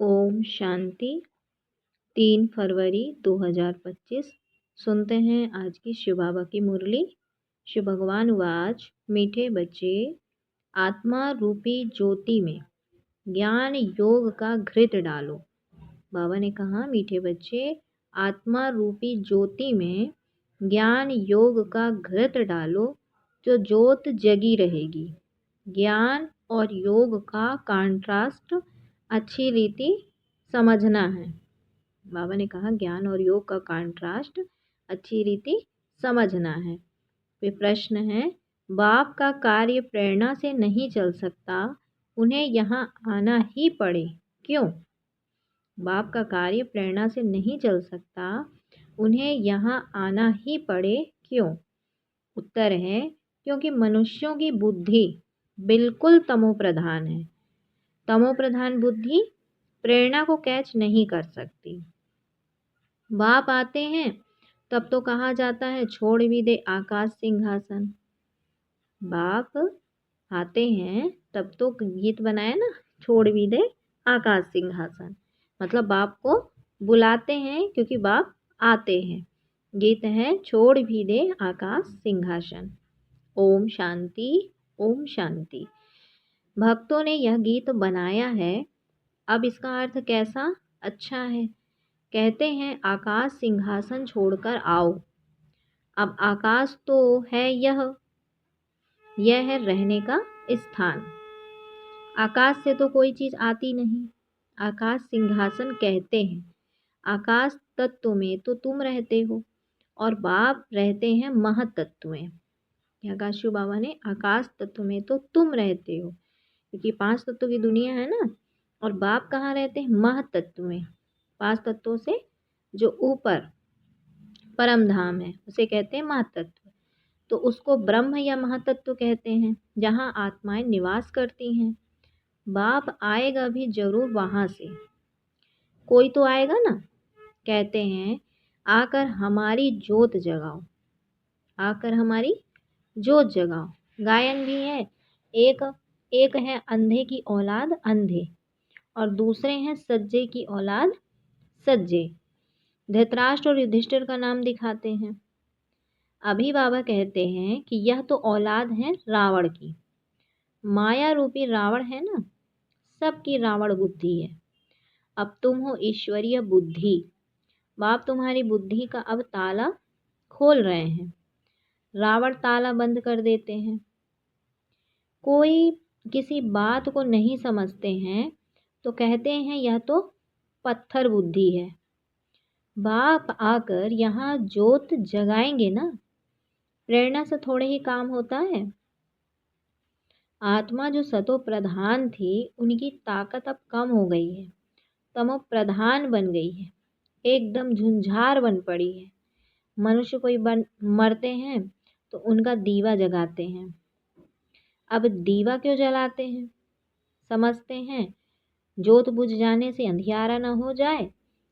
ओम शांति। 3 फरवरी 2025। सुनते हैं आज की शिव बाबा की मुरली। शिव भगवान वाच, मीठे बच्चे, आत्मा रूपी ज्योति में ज्ञान योग का घृत डालो। बाबा ने कहा, मीठे बच्चे, आत्मा रूपी ज्योति में ज्ञान योग का घृत डालो, जो ज्योत जगी रहेगी। ज्ञान और योग का कॉन्ट्रास्ट अच्छी रीति समझना है। बाबा ने कहा, ज्ञान और योग का कॉन्ट्रास्ट अच्छी रीति समझना है। वे प्रश्न है, बाप का कार्य प्रेरणा से नहीं चल सकता, उन्हें यहाँ आना ही पड़े, क्यों? बाप का कार्य प्रेरणा से नहीं चल सकता, उन्हें यहाँ आना ही पड़े, क्यों? उत्तर है, क्योंकि मनुष्यों की बुद्धि बिल्कुल तमोप्रधान है। तमोप्रधान बुद्धि प्रेरणा को कैच नहीं कर सकती। बाप आते हैं तब तो कहा जाता है, छोड़ भी दे आकाश सिंहासन। बाप आते हैं तब तो गीत बनाया ना, छोड़ भी दे आकाश सिंहासन। मतलब बाप को बुलाते हैं क्योंकि बाप आते हैं। गीत है, छोड़ भी दे आकाश सिंहासन। ओम शांति, ओम शांति। भक्तों ने यह गीत बनाया है। अब इसका अर्थ कैसा? अच्छा है। कहते हैं, आकाश सिंहासन छोड़कर आओ। अब आकाश तो है यह है रहने का स्थान। आकाश से तो कोई चीज़ आती नहीं। आकाश सिंहासन कहते हैं। आकाश तत्व में तो तुम रहते हो और बाप रहते हैं महतत्व में। क्या कहा शिव बाबा ने? आकाश तत्व में तो तुम रहते हो, क्योंकि 5 तत्वों की दुनिया है ना। और बाप कहाँ रहते हैं? महतत्व में। 5 तत्वों से जो ऊपर परम धाम है उसे कहते हैं महतत्व। तो उसको ब्रह्म या महतत्व कहते हैं, जहाँ आत्माएं निवास करती हैं। बाप आएगा भी जरूर वहाँ से, कोई तो आएगा ना। कहते हैं, आकर हमारी ज्योत जगाओ, आकर हमारी ज्योत जगाओ। गायन भी है, एक है अंधे की औलाद अंधे, और दूसरे हैं सज्जे की औलाद सज्जे। धृतराष्ट्र और युधिष्ठिर का नाम दिखाते हैं। अभी बाबा कहते हैं कि यह तो औलाद है रावण की। माया रूपी रावण है ना, सबकी रावण बुद्धि है। अब तुम हो ईश्वरीय बुद्धि। बाप तुम्हारी बुद्धि का अब ताला खोल रहे हैं। रावण ताला बंद कर देते हैं। कोई किसी बात को नहीं समझते हैं तो कहते हैं यह तो पत्थर बुद्धि है। बाप आकर यहाँ ज्योत जगाएंगे ना। प्रेरणा से थोड़े ही काम होता है। आत्मा जो सतो प्रधान थी, उनकी ताकत अब कम हो गई है, तमो प्रधान बन गई है, एकदम झुंझार बन पड़ी है। मनुष्य कोई मरते हैं तो उनका दीवा जगाते हैं। अब दीवा क्यों जलाते हैं? समझते हैं ज्योत बुझ जाने से अंधियारा न हो जाए,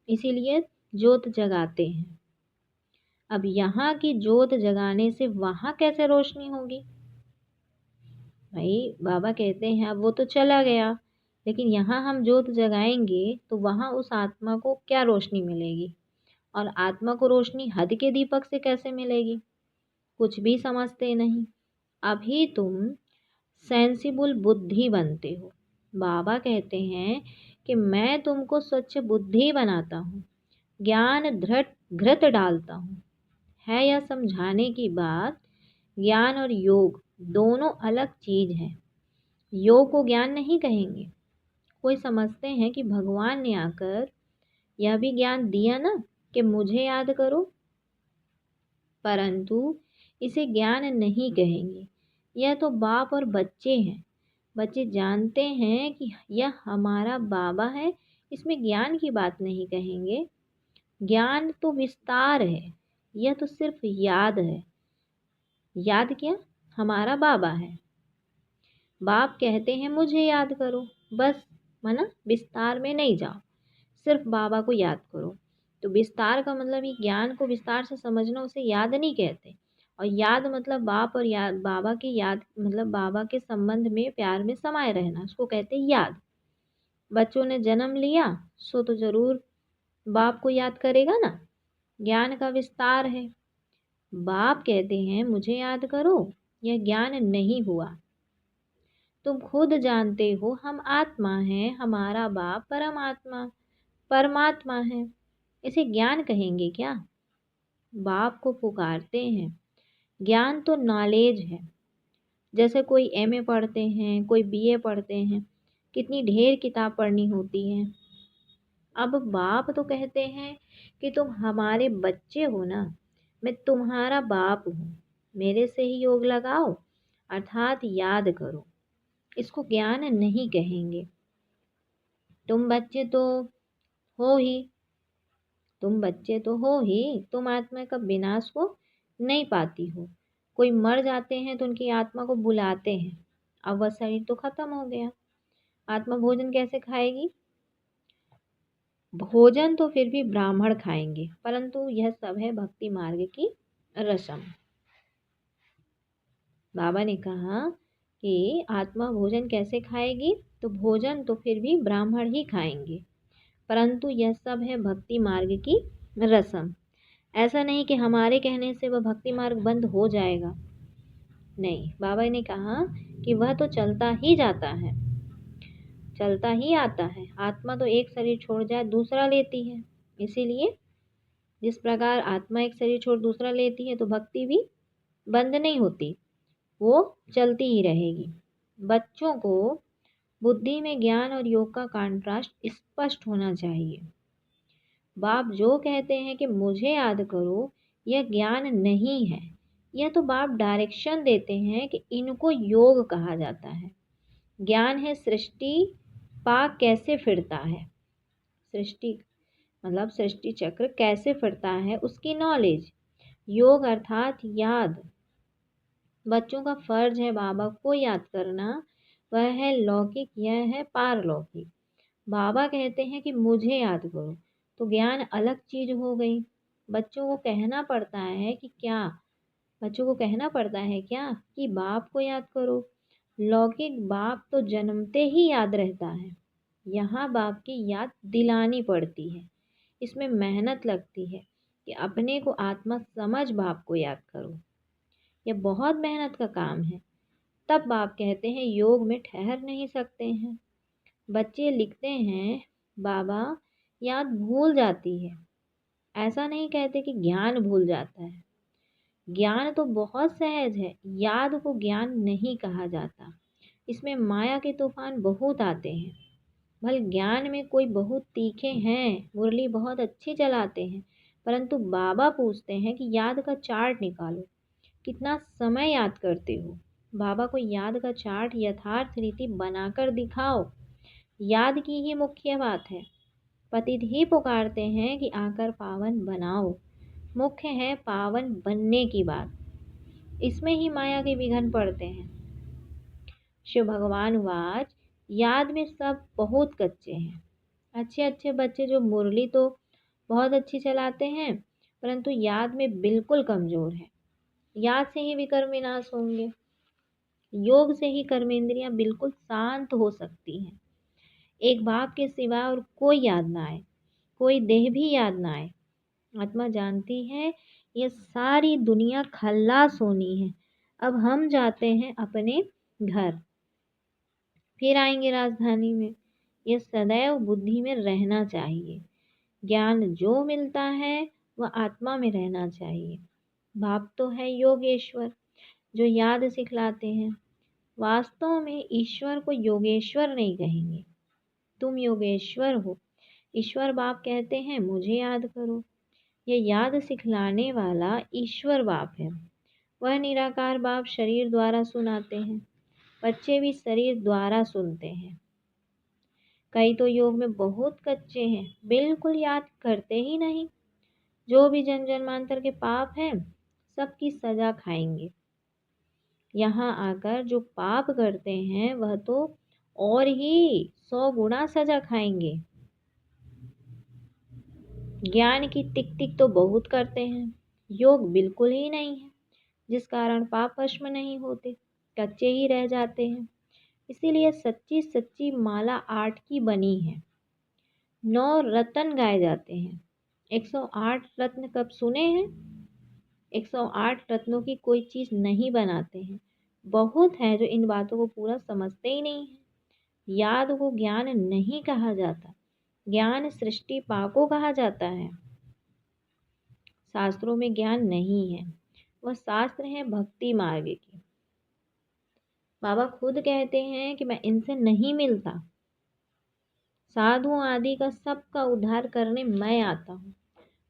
इसीलिए ज्योत जगाते हैं। अब यहाँ की ज्योत जगाने से वहाँ कैसे रोशनी होगी? भाई बाबा कहते हैं अब वो तो चला गया, लेकिन यहाँ हम ज्योत जगाएंगे तो वहाँ उस आत्मा को क्या रोशनी मिलेगी? और आत्मा को रोशनी हद के दीपक से कैसे मिलेगी? कुछ भी समझते नहीं। अभी तुम सेंसिबल बुद्धि बनते हो। बाबा कहते हैं कि मैं तुमको स्वच्छ बुद्धि बनाता हूँ, ज्ञान घृत डालता हूँ। है यह समझाने की बात, ज्ञान और योग दोनों अलग चीज है। योग को ज्ञान नहीं कहेंगे। कोई समझते हैं कि भगवान ने आकर यह भी ज्ञान दिया ना कि मुझे याद करो, परंतु इसे ज्ञान नहीं कहेंगे। यह तो बाप और बच्चे हैं। बच्चे जानते हैं कि यह हमारा बाबा है, इसमें ज्ञान की बात नहीं कहेंगे। ज्ञान तो विस्तार है, यह तो सिर्फ याद है। याद क्या? हमारा बाबा है। बाप कहते हैं मुझे याद करो, बस मना विस्तार में नहीं जाओ, सिर्फ बाबा को याद करो। तो विस्तार का मतलब ये ज्ञान को विस्तार से समझना, उसे याद नहीं कहते। और याद मतलब बाप और याद, बाबा की याद मतलब बाबा के संबंध में प्यार में समाये रहना, उसको कहते हैं याद। बच्चों ने जन्म लिया सो तो जरूर बाप को याद करेगा ना। ज्ञान का विस्तार है। बाप कहते हैं मुझे याद करो, यह ज्ञान नहीं हुआ। तुम खुद जानते हो हम आत्मा हैं, हमारा बाप परमात्मा परमात्मा है। इसे ज्ञान कहेंगे क्या? बाप को पुकारते हैं। ज्ञान तो नॉलेज है। जैसे कोई एमए पढ़ते हैं, कोई बीए पढ़ते हैं, कितनी ढेर किताब पढ़नी होती है। अब बाप तो कहते हैं कि तुम हमारे बच्चे हो ना, मैं तुम्हारा बाप हूँ, मेरे से ही योग लगाओ अर्थात याद करो। इसको ज्ञान नहीं कहेंगे। तुम बच्चे तो हो ही, तुम बच्चे तो हो ही, तुम आत्मा का विनाश को नहीं पाती हो। कोई मर जाते हैं तो उनकी आत्मा को बुलाते हैं। अब वह शरीर तो खत्म हो गया, आत्मा भोजन कैसे खाएगी? भोजन तो फिर भी ब्राह्मण खाएंगे, परंतु यह सब है भक्ति मार्ग की रस्म। बाबा ने कहा कि आत्मा भोजन कैसे खाएगी? तो भोजन तो फिर भी ब्राह्मण ही खाएंगे, परंतु यह सब है भक्ति मार्ग की रस्म। ऐसा नहीं कि हमारे कहने से वह भक्ति मार्ग बंद हो जाएगा। नहीं, बाबा ने कहा कि वह तो चलता ही जाता है, चलता ही आता है। आत्मा तो एक शरीर छोड़ जाए दूसरा लेती है। इसीलिए जिस प्रकार आत्मा एक शरीर छोड़ दूसरा लेती है तो भक्ति भी बंद नहीं होती, वो चलती ही रहेगी। बच्चों को बुद्धि में ज्ञान और योग का कॉन्ट्रास्ट स्पष्ट होना चाहिए। बाप जो कहते हैं कि मुझे याद करो, यह ज्ञान नहीं है। यह तो बाप डायरेक्शन देते हैं कि इनको योग कहा जाता है। ज्ञान है सृष्टि पाक कैसे फिरता है, सृष्टि मतलब सृष्टि चक्र कैसे फिरता है उसकी नॉलेज। योग अर्थात याद। बच्चों का फर्ज है बाबा को याद करना। वह है लौकिक, यह है पारलौकिक। बाबा कहते हैं कि मुझे याद करो, तो ज्ञान अलग चीज हो गई। बच्चों को कहना पड़ता है कि क्या, बच्चों को कहना पड़ता है क्या कि बाप को याद करो। लौकिक बाप तो जन्मते ही याद रहता है। यहाँ बाप की याद दिलानी पड़ती है। इसमें मेहनत लगती है कि अपने को आत्मा समझ बाप को याद करो। यह बहुत मेहनत का काम है। तब बाप कहते हैं योग में ठहर नहीं सकते हैं। बच्चे लिखते हैं बाबा याद भूल जाती है। ऐसा नहीं कहते कि ज्ञान भूल जाता है। ज्ञान तो बहुत सहज है, याद को ज्ञान नहीं कहा जाता। इसमें माया के तूफान बहुत आते हैं। भले ज्ञान में कोई बहुत तीखे हैं, मुरली बहुत अच्छी चलाते हैं, परंतु बाबा पूछते हैं कि याद का चार्ट निकालो, कितना समय याद करते हो। बाबा को याद का चार्ट यथार्थ रीति बनाकर दिखाओ। याद की ही मुख्य बात है। पतित ही पुकारते हैं कि आकर पावन बनाओ। मुख्य है पावन बनने की बात। इसमें ही माया के विघ्न पड़ते हैं। शिव भगवान वाच याद में सब बहुत कच्चे हैं। अच्छे अच्छे बच्चे जो मुरली तो बहुत अच्छी चलाते हैं, परंतु याद में बिल्कुल कमजोर है। याद से ही विकर्म विनाश होंगे। योग से ही कर्मेंद्रियां बिल्कुल शांत हो सकती हैं। एक बाप के सिवा और कोई याद ना आए, कोई देह भी याद ना आए। आत्मा जानती है ये सारी दुनिया खल्लास होनी है। अब हम जाते हैं अपने घर, फिर आएंगे राजधानी में। ये सदैव बुद्धि में रहना चाहिए। ज्ञान जो मिलता है वह आत्मा में रहना चाहिए। बाप तो है योगेश्वर जो याद सिखलाते हैं। वास्तव में ईश्वर को योगेश्वर नहीं कहेंगे। तुम योगेश्वर हो। ईश्वर बाप कहते हैं मुझे याद करो। ये याद सिखलाने वाला ईश्वर बाप है। वह निराकार बाप शरीर द्वारा सुनाते हैं। बच्चे भी शरीर द्वारा सुनते हैं। कई तो योग में बहुत कच्चे हैं, बिल्कुल याद करते ही नहीं। जो भी जन्म जन्मांतर के पाप हैं सबकी सजा खाएंगे। यहाँ आकर जो पाप करते हैं वह तो और ही 100 गुना सजा खाएंगे। ज्ञान की टिक टिक तो बहुत करते हैं, योग बिल्कुल ही नहीं है, जिस कारण पाप वश में नहीं होते, कच्चे ही रह जाते हैं। इसीलिए सच्ची सच्ची माला 8 की बनी है। 9 रत्न गाए जाते हैं। 108 रत्न कब सुने हैं? 108 रत्नों की कोई चीज़ नहीं बनाते हैं। बहुत हैं जो इन बातों को पूरा समझते ही नहीं हैं। याद को ज्ञान नहीं कहा जाता, ज्ञान सृष्टि पाको कहा जाता है। शास्त्रों में ज्ञान नहीं है, वह शास्त्र है भक्ति मार्ग के। बाबा खुद कहते हैं कि मैं इनसे नहीं मिलता, साधु आदि का सबका उद्धार करने मैं आता हूँ।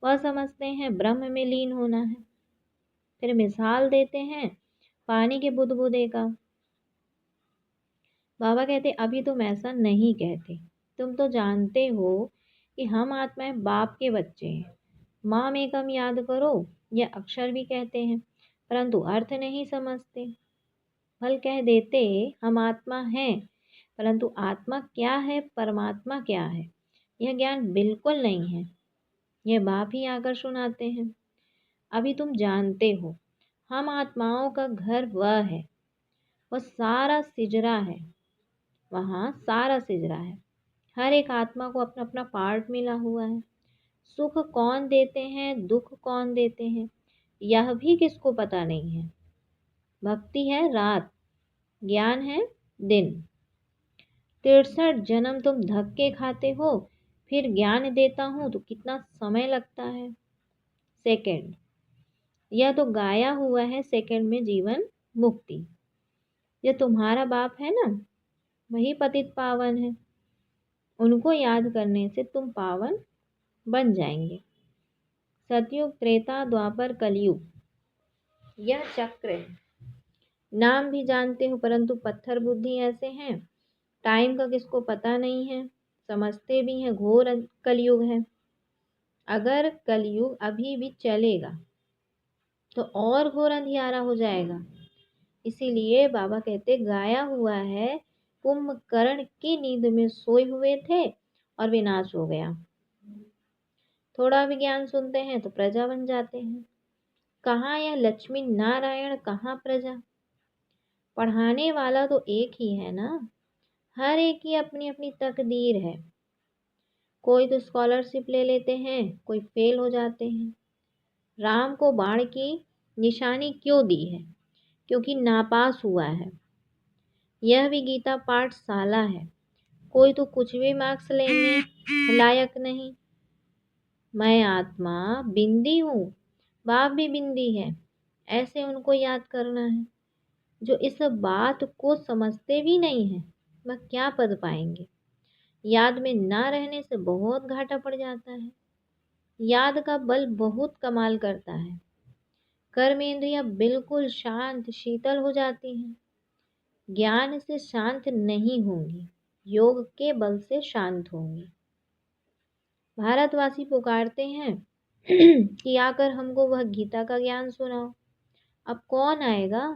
वह समझते हैं ब्रह्म में लीन होना है। फिर मिसाल देते हैं पानी के बुदबुदे का। बाबा कहते अभी तुम ऐसा नहीं कहते, तुम तो जानते हो कि हम आत्माएं बाप के बच्चे हैं। माम एकम याद करो, यह अक्षर भी कहते हैं परंतु अर्थ नहीं समझते। फल कह देते हम आत्मा हैं, परंतु आत्मा क्या है, परमात्मा क्या है, यह ज्ञान बिल्कुल नहीं है। यह बाप ही आकर सुनाते हैं। अभी तुम जानते हो हम आत्माओं का घर वह है, वह सारा सिजरा है, वहाँ सारा सिजरा है। हर एक आत्मा को अपना अपना पार्ट मिला हुआ है। सुख कौन देते हैं, दुख कौन देते हैं, यह भी किसको पता नहीं है। भक्ति है रात, ज्ञान है दिन। 63 जन्म तुम धक्के खाते हो, फिर ज्ञान देता हूँ तो कितना समय लगता है। सेकंड, यह तो गाया हुआ है सेकंड में जीवन मुक्ति। यह तुम्हारा बाप है ना, वही पतित पावन है। उनको याद करने से तुम पावन बन जाएंगे। सतयुग त्रेता द्वापर कलयुग, यह चक्र है। नाम भी जानते हो परंतु पत्थर बुद्धि ऐसे हैं, टाइम का किसको पता नहीं है, समझते भी हैं घोर कलयुग है। अगर कलयुग अभी भी चलेगा तो और घोर अंधियारा हो जाएगा। इसीलिए बाबा कहते गाया हुआ है कुंभकर्ण की नींद में सोए हुए थे और विनाश हो गया। थोड़ा भी ज्ञान सुनते हैं तो प्रजा बन जाते हैं। कहाँ यह लक्ष्मी नारायण, कहाँ प्रजा। पढ़ाने वाला तो एक ही है ना, हर एक की अपनी अपनी तकदीर है। कोई तो स्कॉलरशिप ले लेते हैं, कोई फेल हो जाते हैं। राम को बाण की निशानी क्यों दी है? क्योंकि नापास हुआ है। यह भी गीता पाठशाला है, कोई तो कुछ भी मार्क्स लेने लायक नहीं। मैं आत्मा बिंदी हूँ, बाप भी बिंदी है, ऐसे उनको याद करना है। जो इस बात को समझते भी नहीं है वह क्या पद पाएंगे। याद में ना रहने से बहुत घाटा पड़ जाता है। याद का बल बहुत कमाल करता है। कर्मेंद्रियां बिल्कुल शांत शीतल हो जाती हैं। ज्ञान से शांत नहीं होंगी, योग के बल से शांत होंगी। भारतवासी पुकारते हैं कि आकर हमको वह गीता का ज्ञान सुनाओ। अब कौन आएगा?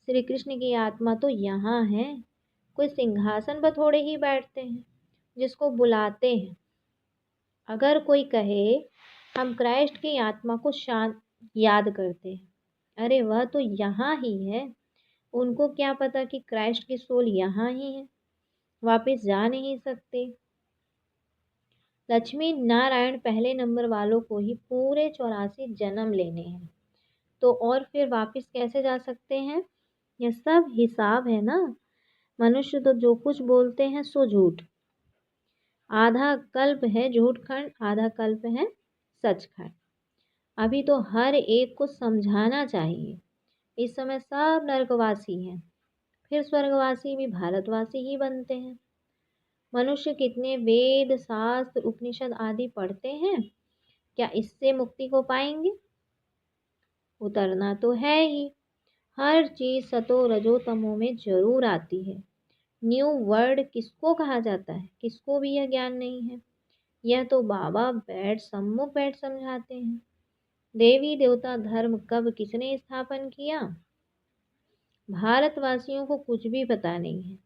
श्री कृष्ण की आत्मा तो यहाँ है, कोई सिंहासन पर थोड़े ही बैठते हैं, जिसको बुलाते हैं। अगर कोई कहे हम क्राइस्ट की आत्मा को शांत याद करते हैं, अरे वह तो यहाँ ही है। उनको क्या पता कि क्राइस्ट की सोल यहाँ ही है, वापस जा नहीं सकते। लक्ष्मी नारायण पहले नंबर वालों को ही पूरे 84 जन्म लेने हैं, तो और फिर वापस कैसे जा सकते हैं? यह सब हिसाब है ना। मनुष्य तो जो कुछ बोलते हैं सो झूठ। आधा कल्प है झूठखंड, आधा कल्प है सचखंड। अभी तो हर एक को समझाना चाहिए। इस समय सब नरकवासी हैं, फिर स्वर्गवासी भी भारतवासी ही बनते हैं। मनुष्य कितने वेद शास्त्र उपनिषद आदि पढ़ते हैं, क्या इससे मुक्ति को पाएंगे? उतरना तो है ही। हर चीज सतो रजो तमो में जरूर आती है। न्यू वर्ड किसको कहा जाता है, किसको भी यह ज्ञान नहीं है। यह तो बाबा बैठ सम्मुख बैठ समझाते हैं। देवी देवता धर्म कब किसने स्थापन किया? भारतवासियों को कुछ भी पता नहीं है,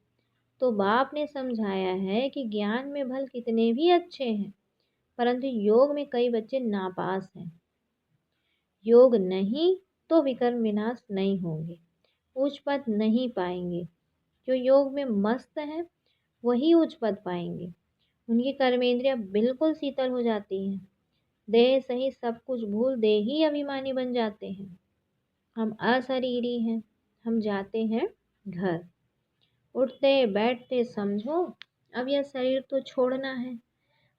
तो बाप ने समझाया है कि ज्ञान में भल कितने भी अच्छे हैं, परंतु योग में कई बच्चे नापास हैं। योग नहीं तो विकर्म विनाश नहीं होंगे, उच्च पद नहीं पाएंगे। जो योग में मस्त हैं वही उच्च पद पाएंगे। उनकी कर्मेंद्रियां बिल्कुल शीतल हो जाती हैं। देह सहित सब कुछ भूल देही अभिमानी बन जाते हैं। हम अशरीरी हैं। हम जाते हैं घर। उठते बैठते समझो अब यह शरीर तो छोड़ना है।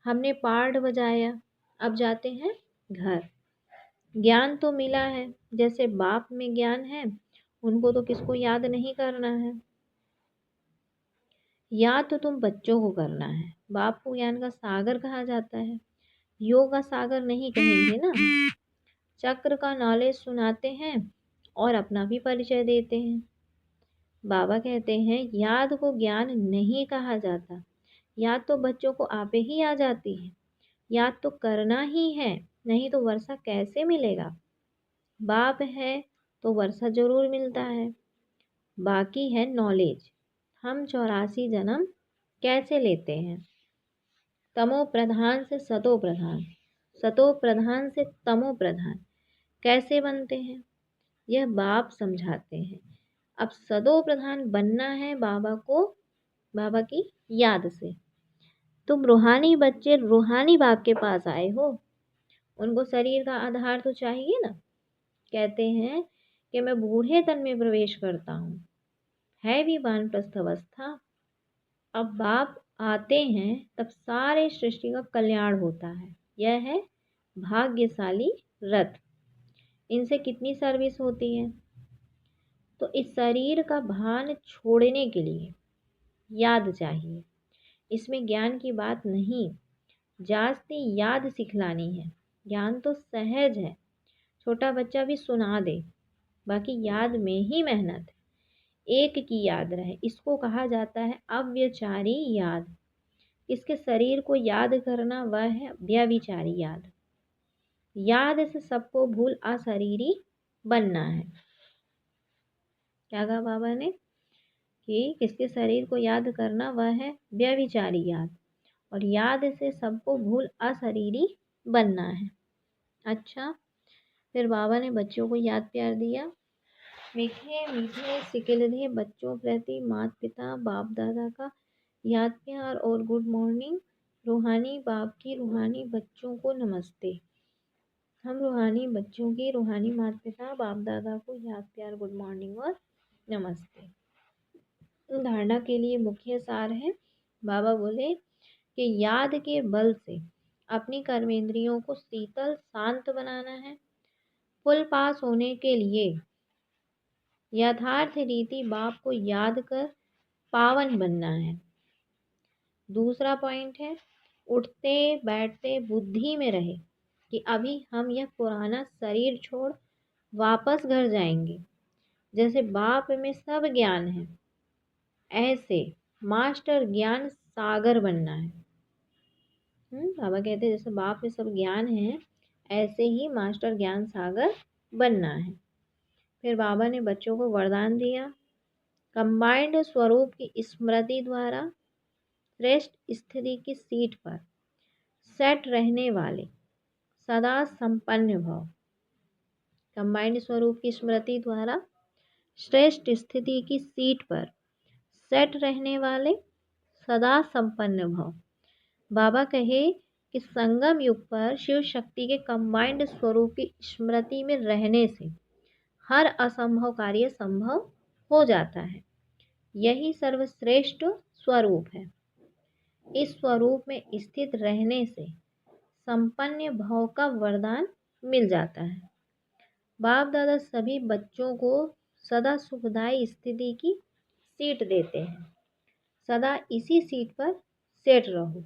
हमने पाठ बजाया, अब जाते हैं घर। ज्ञान तो मिला है, जैसे बाप में ज्ञान है उनको तो किसको याद नहीं करना है। याद तो तुम बच्चों को करना है। बाप को ज्ञान का सागर कहा जाता है, योग का सागर नहीं कहेंगे ना। चक्र का नॉलेज सुनाते हैं और अपना भी परिचय देते हैं। बाबा कहते हैं याद को ज्ञान नहीं कहा जाता। याद तो बच्चों को आपे ही आ जाती है। याद तो करना ही है, नहीं तो वर्षा कैसे मिलेगा। बाप है तो वर्षा जरूर मिलता है। बाकी है नॉलेज। हम 84 जन्म कैसे लेते हैं। तमो प्रधान से सतो प्रधान, सतो प्रधान से तमो प्रधान कैसे बनते हैं, यह बाप समझाते हैं। अब सदो प्रधान बनना है बाबा को, बाबा की याद से। तुम रूहानी बच्चे रूहानी बाप के पास आए हो। उनको शरीर का आधार तो चाहिए ना। कहते हैं कि मैं बूढ़े तन में प्रवेश करता हूँ, है भी वानप्रस्थ अवस्था। अब बाप आते हैं तब सारे सृष्टि का कल्याण होता है। यह है भाग्यशाली रथ। इनसे कितनी सर्विस होती है। तो इस शरीर का भान छोड़ने के लिए याद चाहिए। इसमें ज्ञान की बात नहीं, जास्ती याद सिखलानी है। ज्ञान तो सहज है, छोटा बच्चा भी सुना दे। बाकी याद में ही मेहनत है। एक की याद रहे, इसको कहा जाता है अव्यचारी याद। इसके शरीर को याद करना वह है व्यभिचारी याद। याद से सबको भूल अशरीरी बनना है। क्या कहा बाबा ने कि किसके शरीर को याद करना वह है व्यभिचारी याद, और याद से सबको भूल अशरीरी बनना है। अच्छा, फिर बाबा ने बच्चों को याद प्यार दिया। मीठे मीठे सिकिलधे बच्चों प्रति माता पिता बाप दादा का याद प्यार और गुड मॉर्निंग। रूहानी बाप की रूहानी बच्चों को नमस्ते। हम रूहानी बच्चों की रूहानी माता पिता बाप दादा को याद प्यार गुड मॉर्निंग और नमस्ते। धारणा के लिए मुख्य सार है। बाबा बोले कि याद के बल से अपनी कर्मेंद्रियों को शीतल शांत बनाना है। फुल पास होने के लिए यथार्थ रीति बाप को याद कर पावन बनना है। दूसरा पॉइंट है उठते बैठते बुद्धि में रहे कि अभी हम यह पुराना शरीर छोड़ वापस घर जाएंगे। जैसे बाप में सब ज्ञान है, ऐसे मास्टर ज्ञान सागर बनना है। बाबा कहते हैं जैसे बाप में सब ज्ञान है, ऐसे ही मास्टर ज्ञान सागर बनना है। फिर बाबा ने बच्चों को वरदान दिया, कंबाइंड स्वरूप की स्मृति द्वारा श्रेष्ठ स्थिति की सीट पर सेट रहने वाले सदा संपन्न भव। कंबाइंड स्वरूप की स्मृति द्वारा श्रेष्ठ स्थिति की सीट पर सेट रहने वाले सदा संपन्न भव। बाबा कहे कि संगम युग पर शिव शक्ति के कंबाइंड स्वरूप की स्मृति में रहने से हर असंभव कार्य संभव हो जाता है। यही सर्वश्रेष्ठ स्वरूप है। इस स्वरूप में स्थित रहने से संपन्न भव का वरदान मिल जाता है। बाप दादा सभी बच्चों को सदा सुखदायी स्थिति की सीट देते हैं। सदा इसी सीट पर सेट रहो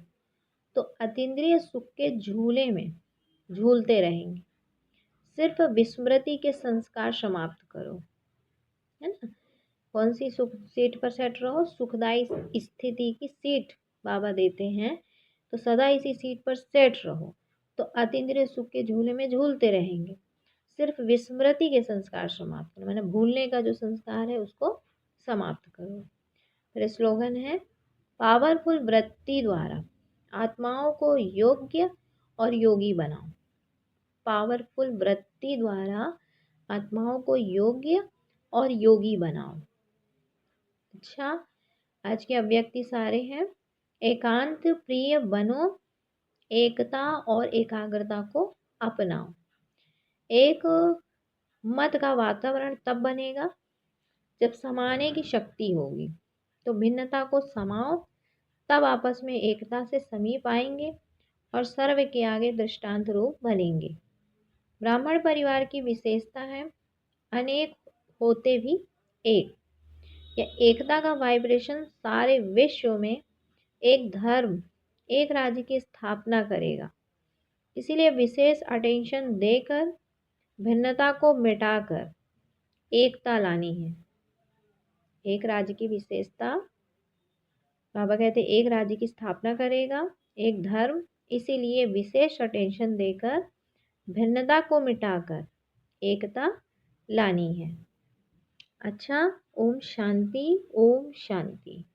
तो अतीन्द्रिय सुख के झूले में झूलते रहेंगे। सिर्फ विस्मृति के संस्कार समाप्त करो, है ना। कौन सी सुख सीट पर सेट रहो, सुखदायी स्थिति की सीट बाबा देते हैं, तो सदा इसी सीट पर सेट रहो तो अतीन्द्रिय सुख के झूले में झूलते रहेंगे। सिर्फ विस्मृति के संस्कार समाप्त करो, मैंने भूलने का जो संस्कार है उसको समाप्त करो। फिर स्लोगन है, पावरफुल वृत्ति द्वारा आत्माओं को योग्य और योगी बनाओ। पावरफुल वृत्ति द्वारा आत्माओं को योग्य और योगी बनाओ। अच्छा, आज के अव्यक्ति सारे हैं। एकांत प्रिय बनो, एकता और एकाग्रता को अपनाओ। एक मत का वातावरण तब बनेगा जब समाने की शक्ति होगी। तो भिन्नता को समाओ, तब आपस में एकता से समीप आएंगे और सर्व के आगे दृष्टांत रूप बनेंगे। ब्राह्मण परिवार की विशेषता है अनेक होते भी एक। यह एकता का वाइब्रेशन सारे विश्व में एक धर्म, एक राज्य की स्थापना करेगा। इसीलिए विशेष अटेंशन देकर भिन्नता को मिटाकर एकता लानी है। एक राज्य की विशेषता, बाबा कहते एक राज्य की स्थापना करेगा, एक धर्म, इसीलिए विशेष अटेंशन देकर भिन्नता को मिटाकर एकता लानी है। अच्छा, ओम शांति, ओम शांति।